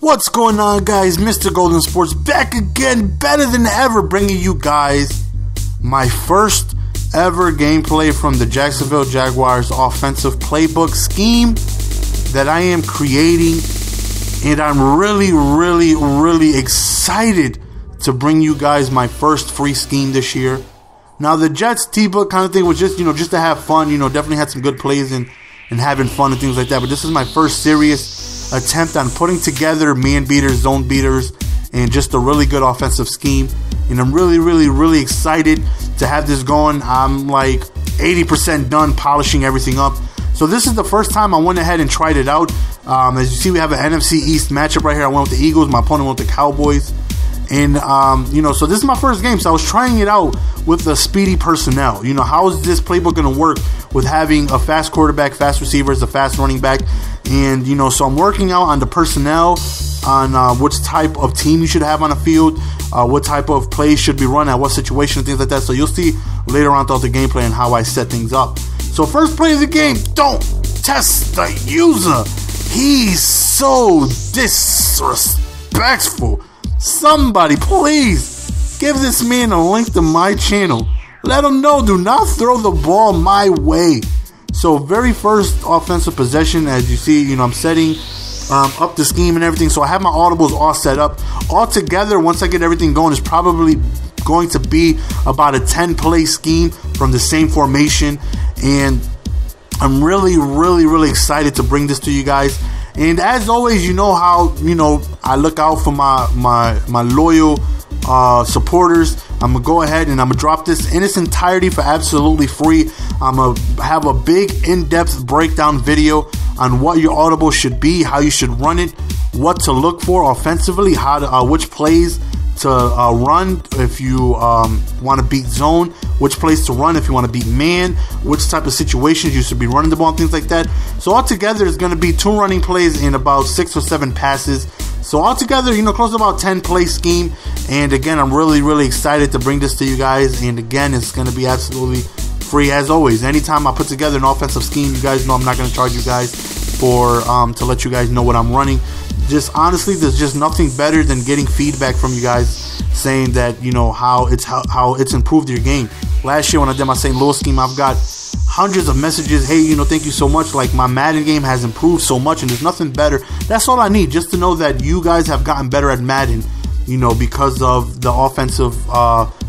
What's going on, guys? Mr. Golden Sports back again, better than ever, bringing you guys my first ever gameplay from the Jacksonville Jaguars offensive playbook scheme that I am creating, and I'm really excited to bring you guys my first free scheme this year. Now, the Jets T-book kind of thing was just, just to have fun, definitely had some good plays and having fun and things like that, but this is my first serious attempt on putting together man beaters, zone beaters, and just a really good offensive scheme. And I'm really excited to have this going. I'm like 80% done polishing everything up. So this is the first time I went ahead and tried it out. As you see, we have an NFC East matchup right here. I went with the Eagles. My opponent went with the Cowboys. And, so this is my first game. So I was trying it out with the speedy personnel. How is this playbook going to work with having a fast quarterback, fast receivers, a fast running back? And, so I'm working out on the personnel, on which type of team you should have on the field, what type of plays should be run at what situation, things like that. So you'll see later on throughout the gameplay and how I set things up. So first play of the game, don't test the user. He's so disrespectful. Somebody, please give this man a link to my channel. Let him know, do not throw the ball my way. So very first offensive possession, as you see, I'm setting up the scheme and everything. So I have my audibles all set up. All together, once I get everything going, it's probably going to be about a 10-play scheme from the same formation. And I'm really excited to bring this to you guys. And as always, you know how, I look out for my loyal supporters. I'm going to go ahead and I'm going to drop this in its entirety for absolutely free. I'm going to have a big in-depth breakdown video on what your audible should be, how you should run it, what to look for offensively, how to, which plays to run if you want to beat zone, which plays to run if you want to beat man, which type of situations you should be running the ball, and things like that. So altogether, it's going to be 2 running plays and about 6 or 7 passes. So altogether, close to about 10-play scheme. And again, I'm really excited to bring this to you guys. And again, it's going to be absolutely free as always. Anytime I put together an offensive scheme, you guys know I'm not going to charge you guys for to let you guys know what I'm running. Just honestly, there's just nothing better than getting feedback from you guys saying that how it's improved your game. Last year when I did my St. Louis scheme, I've got hundreds of messages. Hey, thank you so much. Like, my Madden game has improved so much, and there's nothing better. That's all I need, just to know that you guys have gotten better at Madden, because of the offensive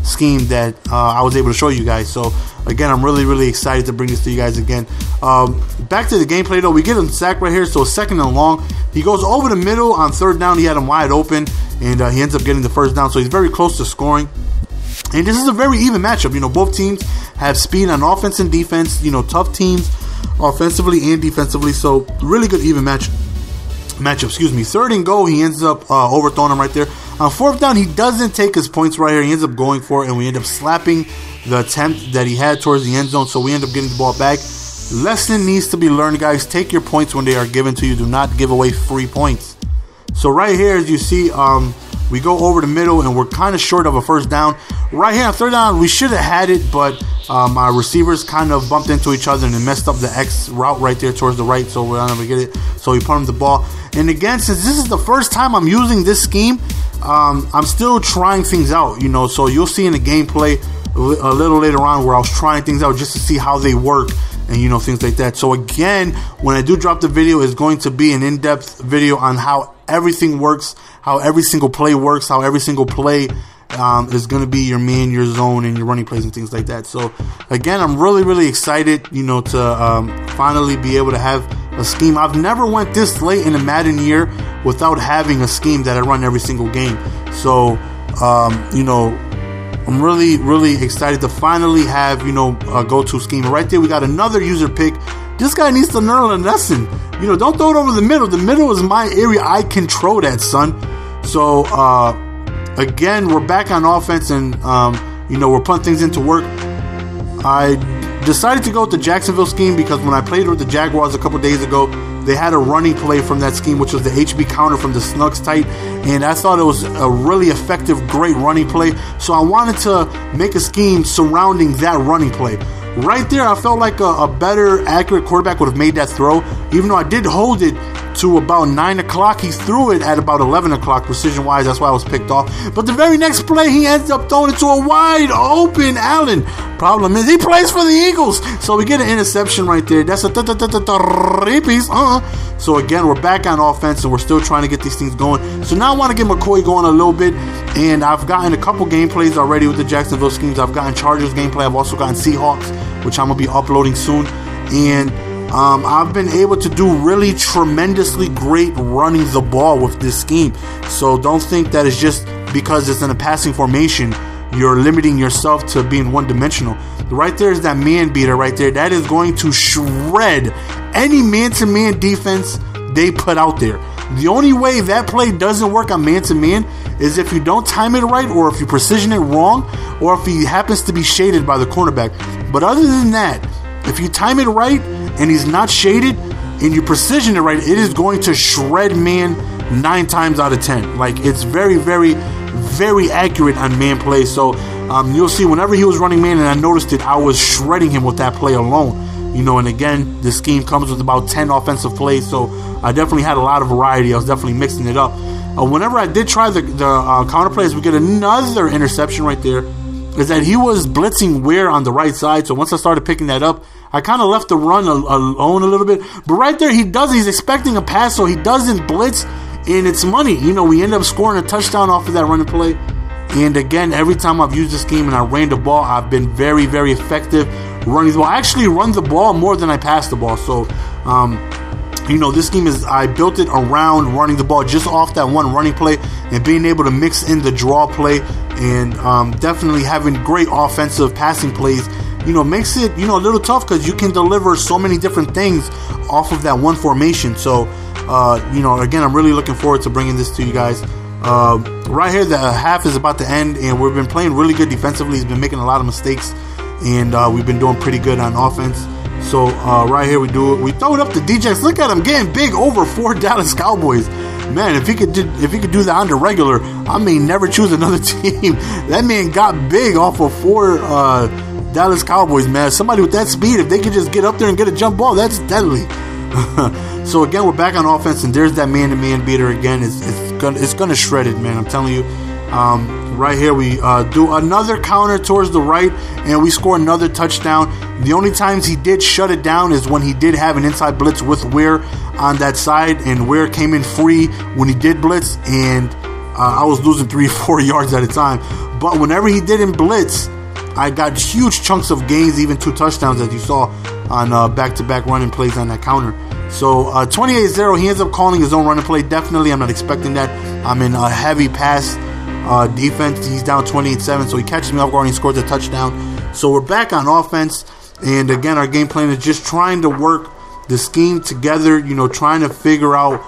scheme that I was able to show you guys. So again, I'm really excited to bring this to you guys again. Back to the gameplay though, we get him sacked right here, so 2nd and long. He goes over the middle on 3rd down. He had him wide open, and he ends up getting the 1st down, so he's very close to scoring. And this is a very even matchup. Both teams have speed on offense and defense. Tough teams offensively and defensively, so really good even matchup. 3rd and goal, he ends up overthrowing him right there. On 4th down, he doesn't take his points right here. He ends up going for it, and we end up slapping the attempt that he had towards the end zone, so we end up getting the ball back. Lesson needs to be learned, guys. Take your points when they are given to you. Do not give away free points. So right here, as you see, we go over the middle, and we're kind of short of a 1st down. Right here on 3rd down, we should have had it, but my receivers kind of bumped into each other and it messed up the X route right there towards the right, so we're not able to get it. So we put him the ball. And again, since this is the first time I'm using this scheme, I'm still trying things out, so you'll see in the gameplay a little later on where I was trying things out just to see how they work and things like that. So again, when I do drop the video, it's going to be an in-depth video on how everything works, how every single play works, how every single play is going to be your man, your zone, and your running plays and things like that. So again, I'm really excited, to finally be able to have a scheme. I've never went this late in a Madden year without having a scheme that I run every single game. So I'm really excited to finally have a go-to scheme. Right there, we got another user pick. This guy needs to learn a lesson. Don't throw it over the middle. The middle is my area. I control that, son. So again, we're back on offense, and we're putting things into work. I decided to go with the Jacksonville scheme because when I played with the Jaguars a couple days ago, they had a running play from that scheme, which was the HB counter from the Snugs tight, and I thought it was a really effective, great running play. So I wanted to make a scheme surrounding that running play. right there, I felt like a better, accurate quarterback would have made that throw. Even though I did hold it to about 9 o'clock, he threw it at about 11 o'clock precision-wise. That's why I was picked off. But the very next play, he ends up throwing it to a wide-open Allen. Problem is, he plays for the Eagles. So we get an interception right there. That's a three-piece. So again, we're back on offense, and we're still trying to get these things going. So now I want to get McCoy going a little bit. And I've gotten a couple gameplays already with the Jacksonville schemes. I've gotten Chargers gameplay. I've also gotten Seahawks, which I'm going to be uploading soon. And I've been able to do really tremendously great running the ball with this scheme. So don't think that it's just because it's in a passing formation, you're limiting yourself to being one-dimensional. Right there is that man beater right there. That is going to shred any man-to-man defense they put out there. The only way that play doesn't work on man-to-man is if you don't time it right, or if you precision it wrong, or if he happens to be shaded by the cornerback. But other than that, if you time it right and he's not shaded and you precision it right, it is going to shred man 9 times out of 10. Like, it's very, very, very accurate on man play. So you'll see whenever he was running man and I noticed it, I was shredding him with that play alone. You know, and again, the scheme comes with about 10 offensive plays, so I definitely had a lot of variety. I was definitely mixing it up. Whenever I did try the counter plays, we get another interception right there. Is that he was blitzing Ware on the right side, so once I started picking that up, I kind of left the run alone a little bit. But right there, he's expecting a pass, so he doesn't blitz, and it's money. You know, we end up scoring a touchdown off of that running play. And again, every time I've used this scheme and I ran the ball, I've been very, very effective running the ball. I actually run the ball more than I pass the ball. So, you know, this scheme I built it around running the ball just off that one running play and being able to mix in the draw play and definitely having great offensive passing plays, you know, makes it, you know, a little tough because you can deliver so many different things off of that one formation. So, you know, again, I'm really looking forward to bringing this to you guys. Right here, the half is about to end, and we've been playing really good defensively. He's been making a lot of mistakes, and we've been doing pretty good on offense. So right here, we throw it up to DJX. Look at him getting big over 4 Dallas Cowboys. Man, if he could do that on the regular, I may never choose another team. That man got big off of 4 Dallas Cowboys, man. Somebody with that speed, if they could just get up there and get a jump ball, that's deadly. So again, we're back on offense, and there's that man-to-man beater again. It's gonna shred it, man. I'm telling you. Right here, we do another counter towards the right, and we score another touchdown. The only times he did shut it down is when he did have an inside blitz with Ware on that side, and Ware came in free when he did blitz, and I was losing 3 or 4 yards at a time. But whenever he didn't blitz, I got huge chunks of gains, even 2 touchdowns, as you saw on back-to-back running plays on that counter. So 28-0, he ends up calling his own running play. Definitely, I'm not expecting that. I'm in a heavy pass defense. He's down 28-7, so he catches me off guard and he scores a touchdown. So we're back on offense, and again, our game plan is just trying to work the scheme together, you know, trying to figure out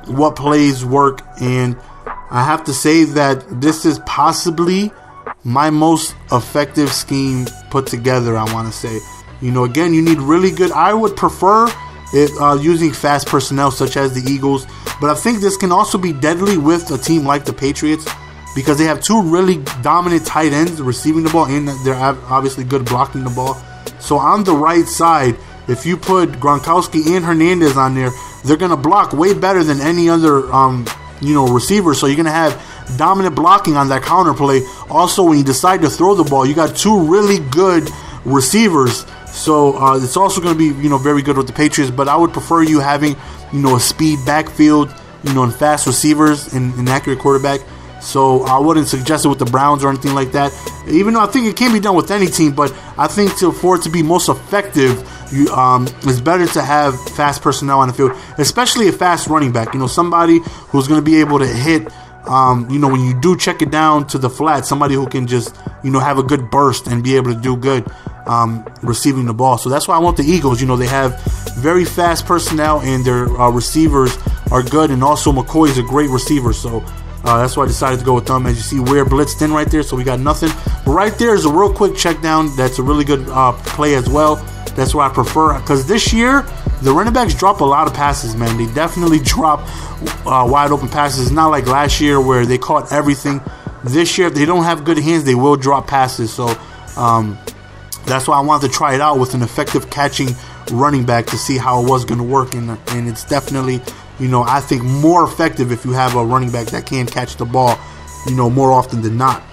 what plays work. And I have to say that this is possibly my most effective scheme put together, I want to say. You know, again, you need really good. I would prefer using fast personnel such as the Eagles, but I think this can also be deadly with a team like the Patriots because they have 2 really dominant tight ends receiving the ball, and they're obviously good blocking the ball. So on the right side, if you put Gronkowski and Hernandez on there, they're going to block way better than any other you know, receiver. So you're going to have dominant blocking on that counter play. Also, when you decide to throw the ball, you got 2 really good receivers. So it's also going to be, you know, very good with the Patriots. But I would prefer you having, you know, a speed backfield, you know, and fast receivers and an accurate quarterback. So I wouldn't suggest it with the Browns or anything like that. Even though I think it can be done with any team, but I think for it to be most effective, it's better to have fast personnel on the field, especially a fast running back. You know, somebody who's going to be able to hit. You know, when you do check it down to the flat, somebody who can just, you know, have a good burst and be able to do good receiving the ball. So that's why I want the Eagles. You know, they have very fast personnel and their receivers are good. And also McCoy is a great receiver. So that's why I decided to go with them. As you see, Ware blitzed in right there, so we got nothing. But right there is a real quick check down. That's a really good play as well. That's what I prefer. Because this year, the running backs drop a lot of passes, man. They definitely drop wide open passes. It's not like last year where they caught everything. This year, if they don't have good hands, they will drop passes. So, that's why I wanted to try it out with an effective catching running back to see how it was going to work. And it's definitely, you know, I think more effective if you have a running back that can catch the ball, you know, more often than not.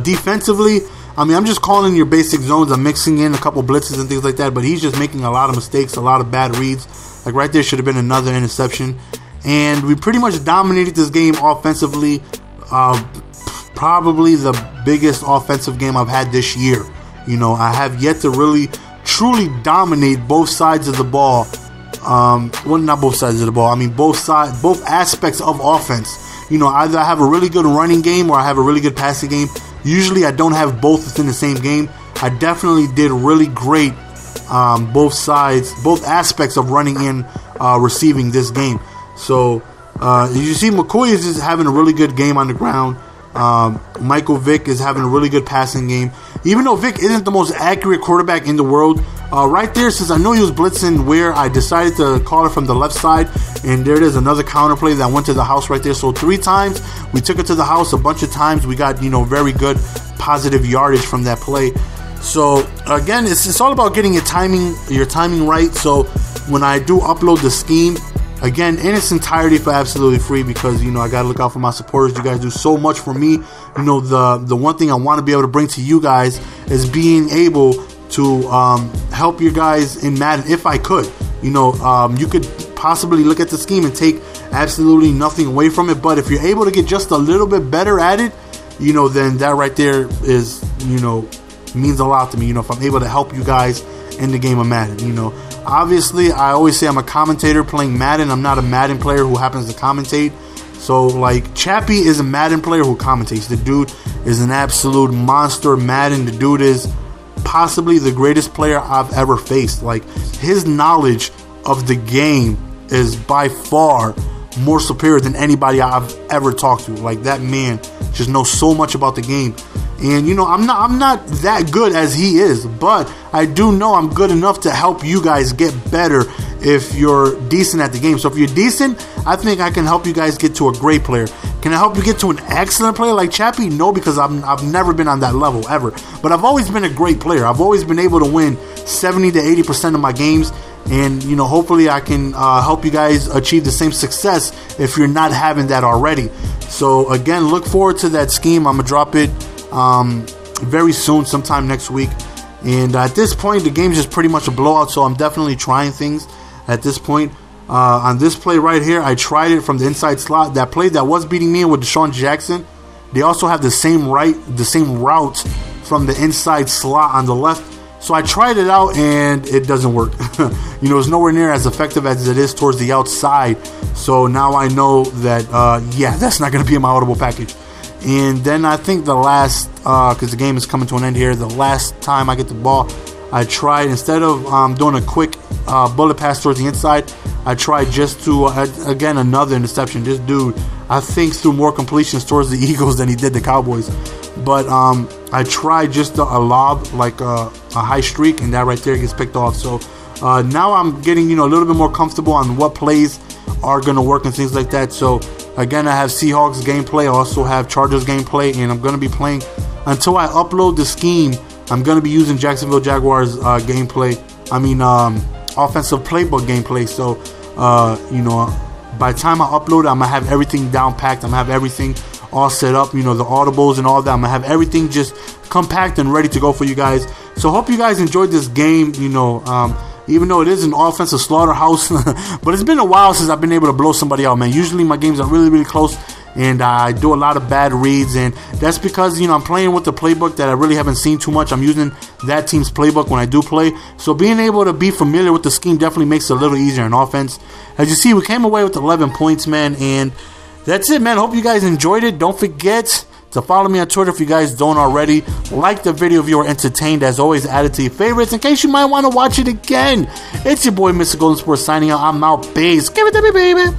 Defensively, I mean, I'm just calling your basic zones. I'm mixing in a couple blitzes and things like that, but he's just making a lot of mistakes, a lot of bad reads. Like right there should have been another interception. And we pretty much dominated this game offensively. Probably the biggest offensive game I've had this year. You know, I have yet to really, truly dominate both sides of the ball. Well, not both sides of the ball. I mean, both aspects of offense. You know, either I have a really good running game or I have a really good passing game. Usually I don't have both within the same game. I definitely did really great both sides, both aspects of running and receiving this game. So, as you see, McCoy is just having a really good game on the ground. Michael Vick is having a really good passing game. Even though Vick isn't the most accurate quarterback in the world, right there, since I know he was blitzing where I decided to call it from the left side, and there it is, another counter play that went to the house right there. So 3 times we took it to the house. A bunch of times we got, you know, very good positive yardage from that play. So again, it's all about getting your timing right. So when I do upload the scheme, again, in its entirety for absolutely free, because, you know, I got to look out for my supporters. You guys do so much for me. You know, the one thing I want to be able to bring to you guys is being able to help you guys in Madden if I could. You know, you could possibly look at the scheme and take absolutely nothing away from it. But if you're able to get just a little bit better at it, you know, then that right there is, you know, means a lot to me. You know, if I'm able to help you guys in the game of Madden, you know. Obviously, I always say I'm a commentator playing Madden. I'm not a Madden player who happens to commentate. So, like, Chappie is a Madden player who commentates. The dude is an absolute monster Madden. The dude is possibly the greatest player I've ever faced. Like, his knowledge of the game is by far more superior than anybody I've ever talked to. Like, that man just knows so much about the game. And, you know, I'm not that good as he is, but I do know I'm good enough to help you guys get better if you're decent at the game. So if you're decent, I think I can help you guys get to a great player. Can I help you get to an excellent player like Chappie? No, because I've never been on that level ever. But I've always been a great player. I've always been able to win 70 to 80% of my games. And, you know, hopefully I can help you guys achieve the same success if you're not having that already. So, again, look forward to that scheme. I'm going to drop it very soon, sometime next week. And at this point, the game's just pretty much a blowout, so I'm definitely trying things at this point. On this play right here, I tried it from the inside slot. That play that was beating me with Deshaun Jackson, they also have the same route from the inside slot on the left. So I tried it out, and it doesn't work. You know, it's nowhere near as effective as it is towards the outside. So now I know that, yeah, that's not going to be in my audible package. And then I think the last, because the game is coming to an end here, the last time I get the ball, I tried, instead of doing a quick bullet pass towards the inside, I tried just to, again, another interception. This dude, I think, threw more completions towards the Eagles than he did the Cowboys. But I tried just a lob, like a high streak, and that right there gets picked off. So now I'm getting, you know, a little bit more comfortable on what plays are going to work and things like that. So again, I have Seahawks gameplay. I also have Chargers gameplay, and I'm going to be playing until I upload the scheme. I'm going to be using Jacksonville Jaguars gameplay. I mean, offensive playbook gameplay. So, you know, by the time I upload it, I'm going to have everything down packed. I'm going to have everything all set up, you know, the audibles and all that. I'm going to have everything just compact and ready to go for you guys. So hope you guys enjoyed this game, you know, even though it is an offensive slaughterhouse. But it's been a while since I've been able to blow somebody out, man. Usually my games are really, really close, and I do a lot of bad reads, and that's because, you know, I'm playing with the playbook that I really haven't seen too much. I'm using that team's playbook when I do play, so being able to be familiar with the scheme definitely makes it a little easier in offense. As you see, we came away with 11 points, man, and that's it, man. Hope you guys enjoyed it. Don't forget to follow me on Twitter if you guys don't already. Like the video if you were entertained. As always, add it to your favorites in case you might want to watch it again. It's your boy, Mr. Golden Sports, signing out. I'm out, bays. Give it to me, baby.